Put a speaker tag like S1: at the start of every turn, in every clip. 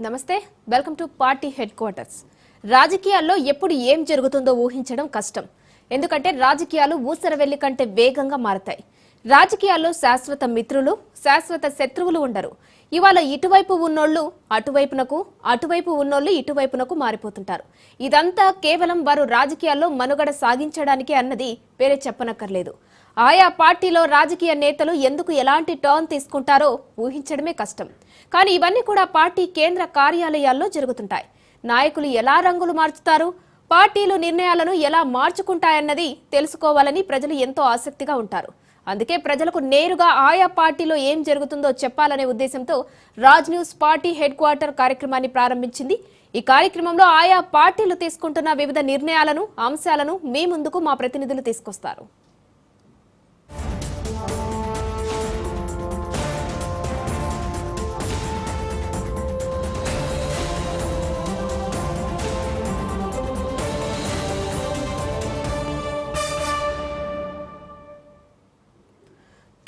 S1: నమస్తే, welcome to party head quarters. రాజకీయాల్లో ఎప్పుడు ఏం జరుగుతుందో ఊహించడం కష్టం. ఎందుకంటే రాజకీయాలు ఊసరవెల్లి కంటే వేగంగా మారతాయి. రాజకీయాల్లో శాశ్వత మిత్రులు, శాశ్వత శత్రువులు ఉండరు. ఇవాళ ఇటువైపు ఉన్నోళ్లు అటువైపునకు, అటువైపు ఉన్నోళ్లు ఇటువైపునకు మారిపోతుంటారు. ఇదంతా కేవలం వారు రాజకీయాల్లో మనుగడ సాగించడానికే అన్నది వేరే చెప్పనక్కర్లేదు. ఆయా పార్టీలో రాజకీయ నేతలు ఎందుకు ఎలాంటి టర్న్ తీసుకుంటారో ఊహించడమే కష్టం. కానీ ఇవన్నీ కూడా పార్టీ కేంద్ర కార్యాలయాల్లో జరుగుతుంటాయి. నాయకులు ఎలా రంగులు మార్చుతారు, పార్టీలు నిర్ణయాలను ఎలా మార్చుకుంటాయన్నది తెలుసుకోవాలని ప్రజలు ఎంతో ఆసక్తిగా ఉంటారు. అందుకే ప్రజలకు నేరుగా ఆయా పార్టీలో ఏం జరుగుతుందో చెప్పాలనే ఉద్దేశంతో Raj news party head quarter కార్యక్రమాన్ని ప్రారంభించింది. ఈ కార్యక్రమంలో ఆయా పార్టీలు తీసుకుంటున్న వివిధ నిర్ణయాలను, అంశాలను మీ ముందుకు మా ప్రతినిధులు తీసుకొస్తారు.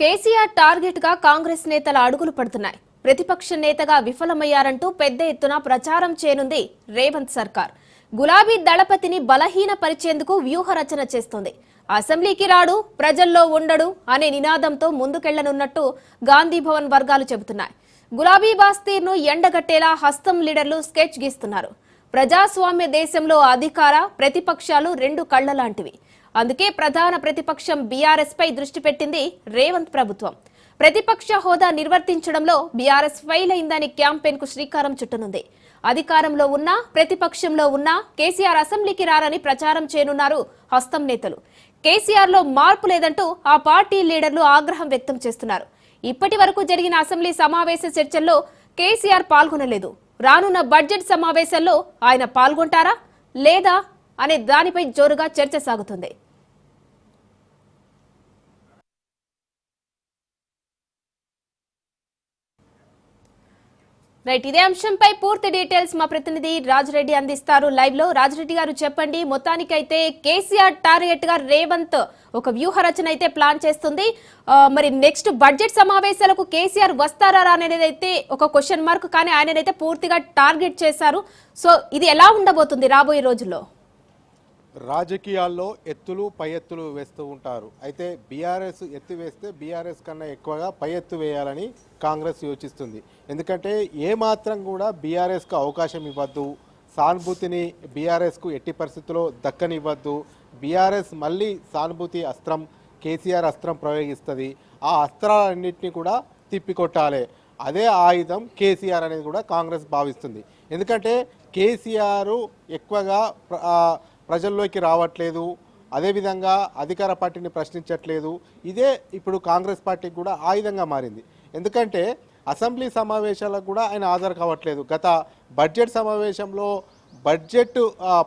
S1: కేసీఆర్ టార్గెట్ గా కాంగ్రెస్ నేతల అడుగులు పడుతున్నాయి. ప్రతిపక్ష నేతగా విఫలమయ్యారంటూ పెద్ద ఎత్తున ప్రచారం చేయనుంది రేవంత్ సర్కార్. గులాబీ దళపతిని బలహీనపరిచేందుకు వ్యూహ రచన చేస్తోంది. అసెంబ్లీకి రాడు, ప్రజల్లో ఉండడు అనే నినాదంతో ముందుకెళ్లనున్నట్టు గాంధీ భవన్ వర్గాలు చెబుతున్నాయి. గులాబీ బాస్తీర్ను ఎండగట్టేలా హస్తం లీడర్లు స్కెచ్ గీస్తున్నారు. ప్రజాస్వామ్య దేశంలో అధికార, ప్రతిపక్షాలు రెండు కళ్ల లాంటివి. అందుకే ప్రధాన ప్రతిపక్షం బీఆర్ఎస్ పై దృష్టి పెట్టింది రేవంత్ ప్రభుత్వం. ప్రతిపక్ష హోదా నిర్వర్తించడంలో బీఆర్ఎస్ ఫెయిల్ అయిందని క్యాంపెయిన్ కు శ్రీకారం చుట్టనుంది. అధికారంలో ఉన్నా, ప్రతిపక్షంలో ఉన్నా కేసీఆర్ అసెంబ్లీకి రారని ప్రచారం చేయనున్నారు హస్తం నేతలు. కేసీఆర్ లో మార్పు లేదంటూ ఆ పార్టీ లీడర్లు ఆగ్రహం వ్యక్తం చేస్తున్నారు. ఇప్పటి వరకు జరిగిన అసెంబ్లీ సమావేశ చర్చల్లో కేసీఆర్ పాల్గొనలేదు. రానున్న బడ్జెట్ సమావేశాల్లో ఆయన పాల్గొంటారా లేదా అనే దానిపై జోరుగా చర్చ సాగుతుంది. రైట్, ఇదే అంశంపై పూర్తి డీటెయిల్స్ మా ప్రతినిధి రాజరెడ్డి అందిస్తారు లైవ్ లో. రాజరెడ్డి గారు చెప్పండి, మొత్తానికైతే కేసీఆర్ టార్గెట్ గా రేవంత్ ఒక వ్యూహ రచన అయితే ప్లాన్ చేస్తుంది. మరి నెక్స్ట్ బడ్జెట్ సమావేశాలకు కేసీఆర్ వస్తారా అనేది అయితే ఒక క్వశ్చన్ మార్క్. కానీ ఆయననైతే పూర్తిగా టార్గెట్ చేశారు. సో ఇది ఎలా ఉండబోతుంది రాబోయే రోజుల్లో?
S2: రాజకీయాల్లో ఎత్తులు పై ఎత్తులు వేస్తూ ఉంటారు. అయితే బీఆర్ఎస్ ఎత్తు వేస్తే బీఆర్ఎస్ కన్నా ఎక్కువగా పై ఎత్తు వేయాలని కాంగ్రెస్ యోచిస్తుంది. ఎందుకంటే ఏమాత్రం కూడా బీఆర్ఎస్కు అవకాశం ఇవ్వద్దు, సానుభూతిని బీఆర్ఎస్కు ఎట్టి పరిస్థితుల్లో దక్కనివ్వద్దు. బీఆర్ఎస్ మళ్ళీ సానుభూతి అస్త్రం, కేసీఆర్ అస్త్రం ప్రయోగిస్తుంది. ఆ అస్త్రాలన్నింటినీ కూడా తిప్పికొట్టాలి. అదే ఆయుధం కేసీఆర్ అనేది కూడా కాంగ్రెస్ భావిస్తుంది. ఎందుకంటే కేసీఆర్ ఎక్కువగా ప్రజల్లోకి రావట్లేదు, అదేవిధంగా అధికార పార్టీని ప్రశ్నించట్లేదు. ఇదే ఇప్పుడు కాంగ్రెస్ పార్టీకి కూడా ఆయుధంగా మారింది. ఎందుకంటే అసెంబ్లీ సమావేశాలకు కూడా ఆయన హాజరు కావట్లేదు. గత బడ్జెట్ సమావేశంలో బడ్జెట్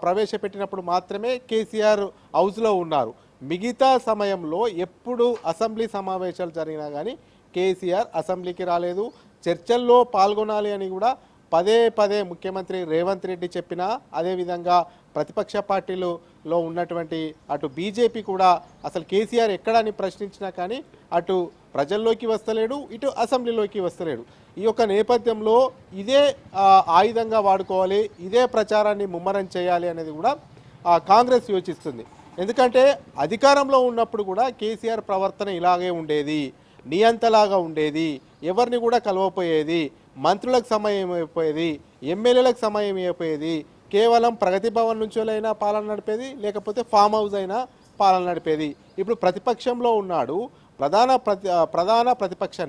S2: ప్రవేశపెట్టినప్పుడు మాత్రమే కేసీఆర్ హౌస్లో ఉన్నారు. మిగతా సమయంలో ఎప్పుడు అసెంబ్లీ సమావేశాలు జరిగినా కానీ కేసీఆర్ అసెంబ్లీకి రాలేదు. చర్చల్లో పాల్గొనాలి అని కూడా పదే పదే ముఖ్యమంత్రి రేవంత్ రెడ్డి చెప్పినా, అదేవిధంగా ప్రతిపక్ష పార్టీలలో ఉన్నటువంటి అటు బీజేపీ కూడా అసలు కేసీఆర్ ఎక్కడని ప్రశ్నించినా కానీ అటు ప్రజల్లోకి వస్తలేడు, ఇటు అసెంబ్లీలోకి వస్తలేడు. ఈ యొక్క నేపథ్యంలో ఇదే ఆయుధంగా వాడుకోవాలి, ఇదే ప్రచారాన్ని ముమ్మరం చేయాలి అనేది కూడా కాంగ్రెస్ యోచిస్తుంది. ఎందుకంటే అధికారంలో ఉన్నప్పుడు కూడా కేసీఆర్ ప్రవర్తన ఇలాగే ఉండేది, నియంతలాగా ఉండేది, ఎవరిని కూడా కలవపోయేది, మంత్రులకు సమయం అయిపోయేది, ఎమ్మెల్యేలకు సమయం అయిపోయేది, కేవలం ప్రగతి భవన్ నుంచోలైనా పాలన నడిపేది, లేకపోతే ఫామ్ హౌస్ అయినా పాలన నడిపేది. ఇప్పుడు ప్రతిపక్షంలో ఉన్నాడు, ప్రధాన ప్రతిపక్ష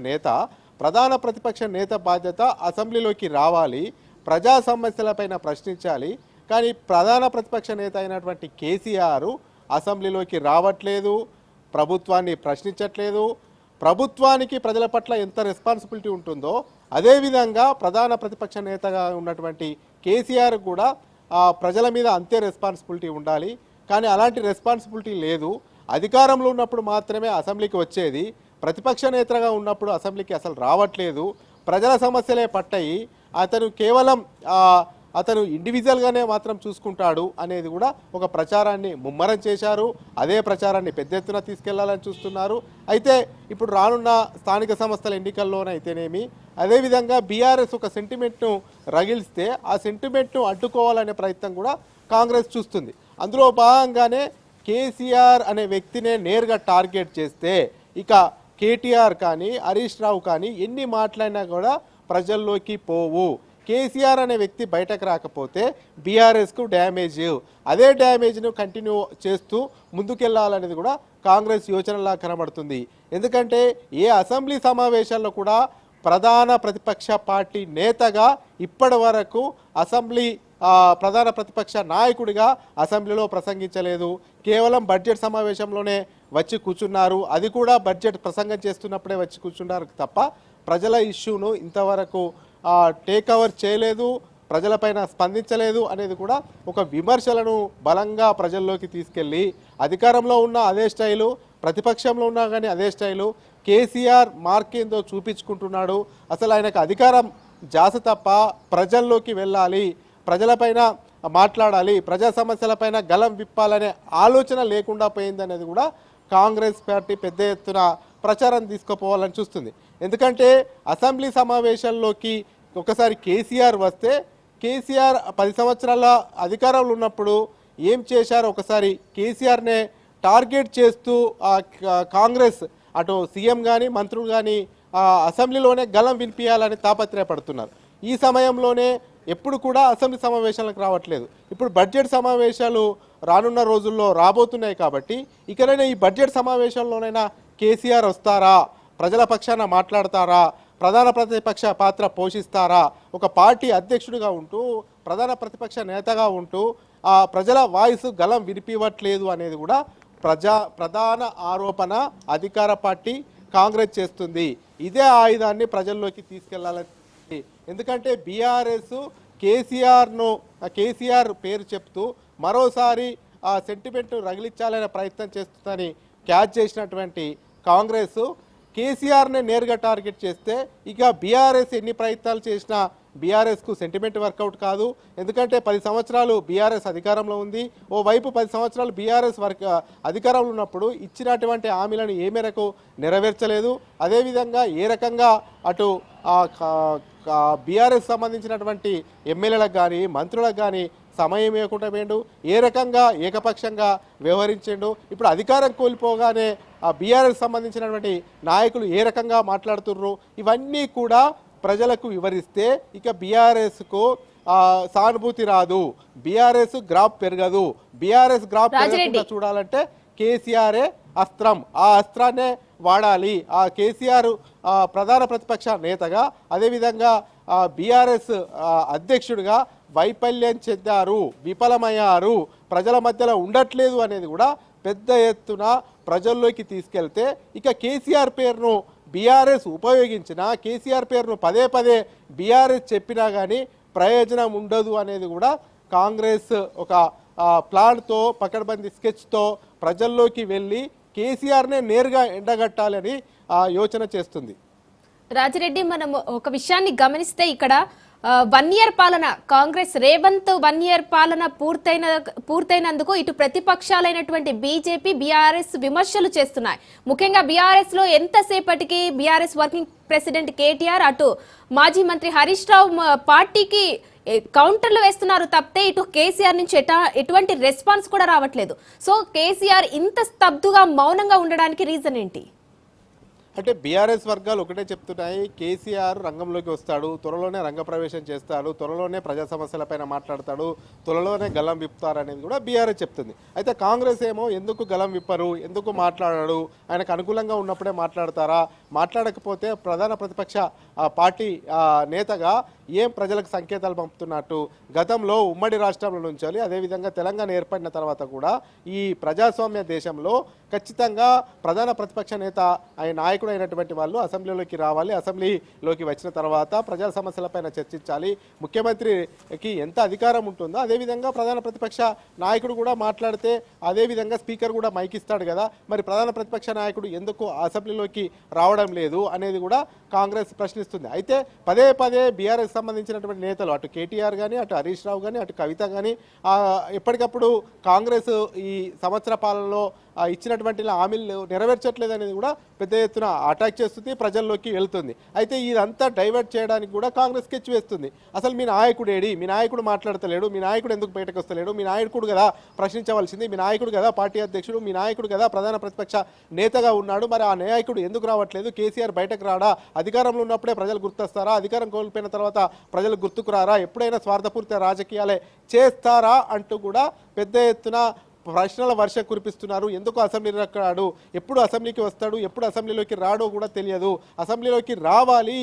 S2: నేత బాధ్యత అసెంబ్లీలోకి రావాలి, ప్రజా సమస్యలపైన ప్రశ్నించాలి. కానీ ప్రధాన ప్రతిపక్ష నేత అయినటువంటి కేసీఆర్ అసెంబ్లీలోకి రావట్లేదు, ప్రభుత్వాన్ని ప్రశ్నించట్లేదు. ప్రభుత్వానికి ప్రజల పట్ల ఎంత రెస్పాన్సిబిలిటీ ఉంటుందో అదేవిధంగా ప్రధాన ప్రతిపక్ష నేతగా ఉన్నటువంటి కేసీఆర్ కూడా ప్రజల మీద అంతే రెస్పాన్సిబిలిటీ ఉండాలి. కానీ అలాంటి రెస్పాన్సిబిలిటీ లేదు. అధికారంలో ఉన్నప్పుడు మాత్రమే అసెంబ్లీకి వచ్చేది, ప్రతిపక్ష నేతగా ఉన్నప్పుడు అసెంబ్లీకి అసలు రావట్లేదు. ప్రజల సమస్యలే పట్టాయి. అతను కేవలం అతను ఇండివిజువల్గానే మాత్రం చూసుకుంటాడు అనేది కూడా ఒక ప్రచారాన్ని ముమ్మరం చేశారు. అదే ప్రచారాన్ని పెద్ద ఎత్తున తీసుకెళ్లాలని చూస్తున్నారు. అయితే ఇప్పుడు రానున్న స్థానిక సంస్థల ఎన్నికల్లోనైతేనేమి అదేవిధంగా బీఆర్ఎస్ ఒక సెంటిమెంట్ను రగిలిస్తే ఆ సెంటిమెంట్ను అడ్డుకోవాలనే ప్రయత్నం కూడా కాంగ్రెస్ చూస్తుంది. అందులో భాగంగానే కేసీఆర్ అనే వ్యక్తినే నేరుగా టార్గెట్ చేస్తే ఇక కేటీఆర్ కానీ హరీష్ రావు కానీ ఎన్ని మాట్లాడినా కూడా ప్రజల్లోకి పోవు. కేసీఆర్ అనే వ్యక్తి బయటకు రాకపోతే బీఆర్ఎస్కు డ్యామేజ్, అదే డ్యామేజ్ను కంటిన్యూ చేస్తూ ముందుకెళ్లాలనేది కూడా కాంగ్రెస్ యోచనలా కనబడుతుంది. ఎందుకంటే ఏ అసెంబ్లీ సమావేశాల్లో కూడా ప్రధాన ప్రతిపక్ష పార్టీ నేతగా ఇప్పటి వరకు ప్రధాన ప్రతిపక్ష నాయకుడిగా అసెంబ్లీలో ప్రసంగించలేదు. కేవలం బడ్జెట్ సమావేశంలోనే వచ్చి కూర్చున్నారు. అది కూడా బడ్జెట్ ప్రసంగం చేస్తున్నప్పుడే వచ్చి కూర్చున్నారు తప్ప ప్రజల ఇష్యూను ఇంతవరకు టేక్ ఓవర్ చేయలేదు, ప్రజలపైన స్పందించలేదు అనేది కూడా ఒక విమర్శలను బలంగా ప్రజల్లోకి తీసుకెళ్ళి అధికారంలో ఉన్న అదే స్టైలు, ప్రతిపక్షంలో ఉన్నా కానీ అదే స్టైలు, కేసీఆర్ మార్కేందో చూపించుకుంటున్నాడు. అసలు ఆయనకు అధికారం జాస తప్ప ప్రజల్లోకి వెళ్ళాలి, ప్రజలపైన మాట్లాడాలి, ప్రజా సమస్యలపైన గలం విప్పాలనే ఆలోచన లేకుండా పోయిందనేది కూడా కాంగ్రెస్ పార్టీ పెద్ద ఎత్తున ప్రచారం తీసుకుపోవాలని చూస్తుంది. ఎందుకంటే అసెంబ్లీ సమావేశాల్లోకి ఒకసారి కేసీఆర్ వస్తే కేసీఆర్ 10 సంవత్సరాల అధికారంలో ఉన్నప్పుడు ఏం చేశారో ఒకసారి కేసీఆర్నే టార్గెట్ చేస్తూ కాంగ్రెస్ అటు సీఎం కానీ మంత్రులు కానీ అసెంబ్లీలోనే గలం వినిపించాలని తాపత్రయపడుతున్నారు. ఈ సమయంలోనే ఎప్పుడు కూడా అసెంబ్లీ సమావేశాలకు రావట్లేదు. ఇప్పుడు బడ్జెట్ సమావేశాలు రానున్న రోజుల్లో రాబోతున్నాయి కాబట్టి ఇకనైనా ఈ బడ్జెట్ సమావేశంలోనైనా కేసీఆర్ వస్తారా, ప్రజల పక్షాన మాట్లాడతారా, ప్రధాన ప్రతిపక్ష పాత్ర పోషిస్తారా, ఒక పార్టీ అధ్యక్షుడిగా ఉంటూ ప్రధాన ప్రతిపక్ష నేతగా ఉంటూ ప్రజల వాయిస్ గలం వినిపివ్వట్లేదు అనేది కూడా ప్రధాన ఆరోపణ అధికార పార్టీ కాంగ్రెస్ చేస్తుంది. ఇదే ఆయుధాన్ని ప్రజల్లోకి తీసుకెళ్లాలని. ఎందుకంటే బీఆర్ఎస్ కేసీఆర్ పేరు చెప్తూ మరోసారి ఆ సెంటిమెంట్ రగిలించాలనే ప్రయత్నం చేస్తుందని క్యాచ్ చేసినటువంటి కాంగ్రెస్ కేసీఆర్నే నేరుగా టార్గెట్ చేస్తే ఇక బీఆర్ఎస్ ఎన్ని ప్రయత్నాలు చేసినా బీఆర్ఎస్కు సెంటిమెంట్ వర్కౌట్ కాదు. ఎందుకంటే 10 సంవత్సరాలు బీఆర్ఎస్ అధికారంలో ఉంది. ఓవైపు 10 సంవత్సరాలు బీఆర్ఎస్ అధికారంలో ఉన్నప్పుడు ఇచ్చినటువంటి హామీలను ఏ మేరకు నెరవేర్చలేదు. అదేవిధంగా ఏ రకంగా అటు బీఆర్ఎస్ సంబంధించినటువంటి ఎమ్మెల్యేలకు కానీ మంత్రులకు కానీ సమయం ఇవ్వకుండా పోయిండు, ఏ రకంగా ఏకపక్షంగా వ్యవహరించిండు. ఇప్పుడు అధికారం కోల్పోగానే ఆ బీఆర్ఎస్ సంబంధించినటువంటి నాయకులు ఏ రకంగా మాట్లాడుతుర్రు ఇవన్నీ కూడా ప్రజలకు వివరిస్తే ఇక బీఆర్ఎస్కు సానుభూతి రాదు, బీఆర్ఎస్ గ్రాఫ్ పెరగదు. బీఆర్ఎస్ గ్రాఫ్ పెరగకుండా చూడాలంటే కేసీఆరే అస్త్రం, ఆ అస్త్రాన్నే వాడాలి. ఆ కేసీఆర్ ప్రధాన ప్రతిపక్ష నేతగా అదేవిధంగా బీఆర్ఎస్ అధ్యక్షుడిగా వైఫల్యం చెందారు, విఫలమయ్యారు, ప్రజల మధ్యలో ఉండట్లేదు అనేది కూడా పెద్ద ఎత్తున ప్రజల్లోకి తీసుకెళ్తే ఇక కేసీఆర్ పేరును బీఆర్ఎస్ ఉపయోగించినా, కేసీఆర్ పేరును పదే పదే బీఆర్ఎస్ చెప్పినా కానీ ప్రయోజనం ఉండదు అనేది కూడా కాంగ్రెస్ ఒక ప్లాన్తో పకడ్బందీ స్కెచ్తో ప్రజల్లోకి వెళ్ళి కేసీఆర్నే నేరుగా ఎండగట్టాలని యోచన చేస్తుంది.
S1: రాజిరెడ్డి, మనం ఒక విషయాన్ని గమనిస్తే ఇక్కడ 1 ఇయర్ పాలన కాంగ్రెస్ రేవంత్ 1 ఇయర్ పాలన పూర్తయినందుకు ఇటు ప్రతిపక్షాలైనటువంటి బీజేపీ బీఆర్ఎస్ విమర్శలు చేస్తున్నాయి. ముఖ్యంగా బీఆర్ఎస్ లో ఎంతసేపటికి బీఆర్ఎస్ వర్కింగ్ ప్రెసిడెంట్ కేటీఆర్ అటు మాజీ మంత్రి హరీష్ రావు పార్టీకి కౌంటర్లు వేస్తున్నారు తప్పితే ఇటు కేసీఆర్ నుంచి ఎటువంటి రెస్పాన్స్ కూడా రావట్లేదు. సో కేసీఆర్ ఇంత స్తబ్దుగా మౌనంగా ఉండడానికి రీజన్ ఏంటి?
S2: అంటే బీఆర్ఎస్ వర్గాలు ఒకటే చెప్తున్నాయి, కేసీఆర్ రంగంలోకి వస్తాడు, త్వరలోనే రంగప్రవేశం చేస్తాడు, త్వరలోనే ప్రజా సమస్యలపైన మాట్లాడతాడు, త్వరలోనే గలం విప్పుతారు అనేది కూడా బీఆర్ఎస్ చెప్తుంది. అయితే కాంగ్రెస్ ఏమో ఎందుకు గలం విప్పరు, ఎందుకు మాట్లాడాడు, ఆయనకు అనుకూలంగా ఉన్నప్పుడే మాట్లాడతారా, మాట్లాడకపోతే ప్రధాన ప్రతిపక్ష పార్టీ నేతగా ఏం ప్రజలకు సంకేతాలు పంపుతున్నట్టు. గతంలో ఉమ్మడి రాష్ట్రంలో నుంచి అదేవిధంగా తెలంగాణ ఏర్పడిన తర్వాత కూడా ఈ ప్రజాస్వామ్య దేశంలో ఖచ్చితంగా ప్రధాన ప్రతిపక్ష నేత ఆయన నాయకుడు అయినటువంటి వాళ్ళు అసెంబ్లీలోకి రావాలి, అసెంబ్లీలోకి వచ్చిన తర్వాత ప్రజా సమస్యలపైన చర్చించాలి. ముఖ్యమంత్రికి ఎంత అధికారం ఉంటుందో అదేవిధంగా ప్రధాన ప్రతిపక్ష నాయకుడు కూడా మాట్లాడితే అదేవిధంగా స్పీకర్ కూడా మైక్ ఇస్తాడు కదా, మరి ప్రధాన ప్రతిపక్ష నాయకుడు ఎందుకు అసెంబ్లీలోకి రావడం రావడం లేదు అనేది కూడా కాంగ్రెస్ ప్రశ్నిస్తుంది. అయితే పదే పదే బీఆర్ఎస్ సంబంధించినటువంటి నేతలు అటు కేటీఆర్ కానీ అటు హరీష్ రావు కానీ అటు కవిత కానీ ఎప్పటికప్పుడు కాంగ్రెస్ ఈ సంవత్సర పాలనలో ఇచ్చినటువంటి హామీలు నెరవేర్చట్లేదు అనేది కూడా పెద్ద ఎత్తున అటాక్ చేస్తుంది, ప్రజల్లోకి వెళ్తుంది. అయితే ఇదంతా డైవర్ట్ చేయడానికి కూడా కాంగ్రెస్ స్కెచ్ వేస్తుంది. అసలు మీ నాయకుడు ఏడి, మీ నాయకుడు మాట్లాడతలేడు, మీ నాయకుడు ఎందుకు బయటకు వస్తలేడు, మీ నాయకుడు కదా ప్రశ్నించవలసింది, మీ నాయకుడు కదా పార్టీ అధ్యక్షుడు, మీ నాయకుడు కదా ప్రధాన ప్రతిపక్ష నేతగా ఉన్నాడు, మరి ఆ నాయకుడు ఎందుకు రావట్లేదు, కేసీఆర్ బయటకు రాడా, అధికారంలో ఉన్నప్పుడే ప్రజలు గుర్తొస్తారా, అధికారం కోల్పోయిన తర్వాత ప్రజలు గుర్తుకు రారా, ఎప్పుడైనా స్వార్థపూరిత రాజకీయాలే చేస్తారా అంటూ కూడా పెద్ద ఎత్తున ప్రశ్నల వర్షం కురిపిస్తున్నారు. ఎందుకు అసెంబ్లీలోకి రాడు, ఎప్పుడు అసెంబ్లీకి వస్తాడు, ఎప్పుడు అసెంబ్లీలోకి రాడో కూడా తెలియదు, అసెంబ్లీలోకి రావాలి,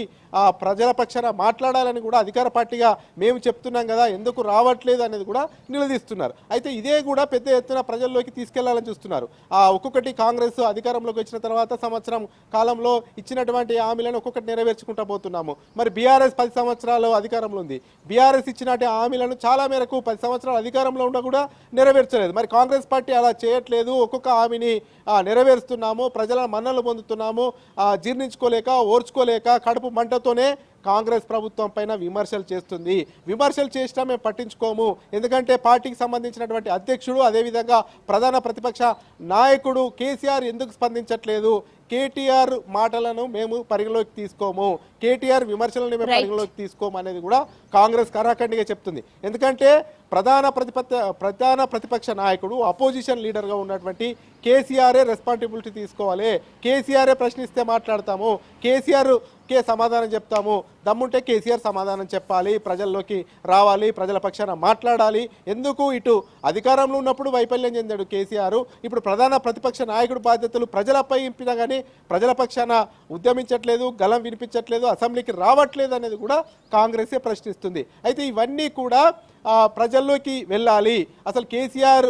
S2: ప్రజల పక్షాన మాట్లాడాలని కూడా అధికార పార్టీగా మేము చెప్తున్నాం కదా, ఎందుకు రావట్లేదు అనేది కూడా నిలదీస్తున్నారు. అయితే ఇదే కూడా పెద్ద ఎత్తున ప్రజల్లోకి తీసుకెళ్లాలని చూస్తున్నారు. ఒక్కొక్కటి కాంగ్రెస్ అధికారంలోకి వచ్చిన తర్వాత సంవత్సరం కాలంలో ఇచ్చినటువంటి హామీలను ఒక్కొక్కటి నెరవేర్చుకుంటూ పోతున్నాము. మరి బీఆర్ఎస్ 10 సంవత్సరాలు అధికారంలో ఉంది, బీఆర్ఎస్ ఇచ్చినటువంటి హామీలను చాలా మేరకు 10 సంవత్సరాలు అధికారంలో ఉండ కూడా నెరవేర్చలేదు. మరి కాంగ్రెస్ పార్టీ అలా చేయట్లేదు, ఒక్కొక్క హామీని నెరవేరుస్తున్నాము, ప్రజల మన్నలు పొందుతున్నాము, జీర్ణించుకోలేక ఓర్చుకోలేక కడుపు మంటతోనే కాంగ్రెస్ ప్రభుత్వం పైన విమర్శలు చేస్తుంది. విమర్శలు చేసినా మేము పట్టించుకోము, ఎందుకంటే పార్టీకి సంబంధించినటువంటి అధ్యక్షుడు అదేవిధంగా ప్రధాన ప్రతిపక్ష నాయకుడు కేసీఆర్ ఎందుకు స్పందించట్లేదు, కేటీఆర్ మాటలను మేము పరిగణలోకి తీసుకోము, కేటీఆర్ విమర్శలను మేము పరిగణలోకి తీసుకోము అనేది కూడా కాంగ్రెస్ కరాఖండిగా చెప్తుంది. ఎందుకంటే ప్రధాన ప్రతిపక్ష నాయకుడు అపోజిషన్ లీడర్గా ఉన్నటువంటి కేసీఆరే రెస్పాన్సిబిలిటీ తీసుకోవాలి, కేసీఆరే ప్రశ్నిస్తే మాట్లాడతాము, కేసీఆర్కే సమాధానం చెప్తాము, దమ్ముంటే కేసీఆర్ సమాధానం చెప్పాలి, ప్రజల్లోకి రావాలి, ప్రజల పక్షాన మాట్లాడాలి. ఎందుకు ఇటు అధికారంలో ఉన్నప్పుడు వైఫల్యం చెందాడు కేసీఆర్, ఇప్పుడు ప్రధాన ప్రతిపక్ష నాయకుడు బాధ్యతలు ప్రజలపై ఇంపినా కానీ ప్రజల పక్షాన ఉద్యమించట్లేదు, గలం వినిపించట్లేదు, అసెంబ్లీకి రావట్లేదు అనేది కూడా కాంగ్రెసే ప్రశ్నిస్తుంది. అయితే ఇవన్నీ కూడా ప్రజల్లోకి వెళ్ళాలి, అసలు కేసీఆర్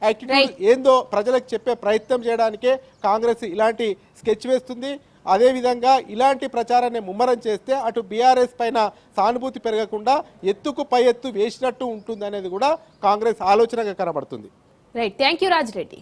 S2: యాటిట్యూడ్ ఏందో ప్రజలకు చెప్పే ప్రయత్నం చేయడానికే కాంగ్రెస్ ఇలాంటి స్కెచ్ వేస్తుంది. అదేవిధంగా ఇలాంటి ప్రచారాన్ని ముమ్మరం చేస్తే అటు బీఆర్ఎస్ పైన సానుభూతి పెరగకుండా ఎత్తుకు పై ఎత్తు వేసినట్టు ఉంటుంది అనేది కూడా కాంగ్రెస్ ఆలోచనగా కనబడుతుంది.
S1: Right, thank you Raj Reddy.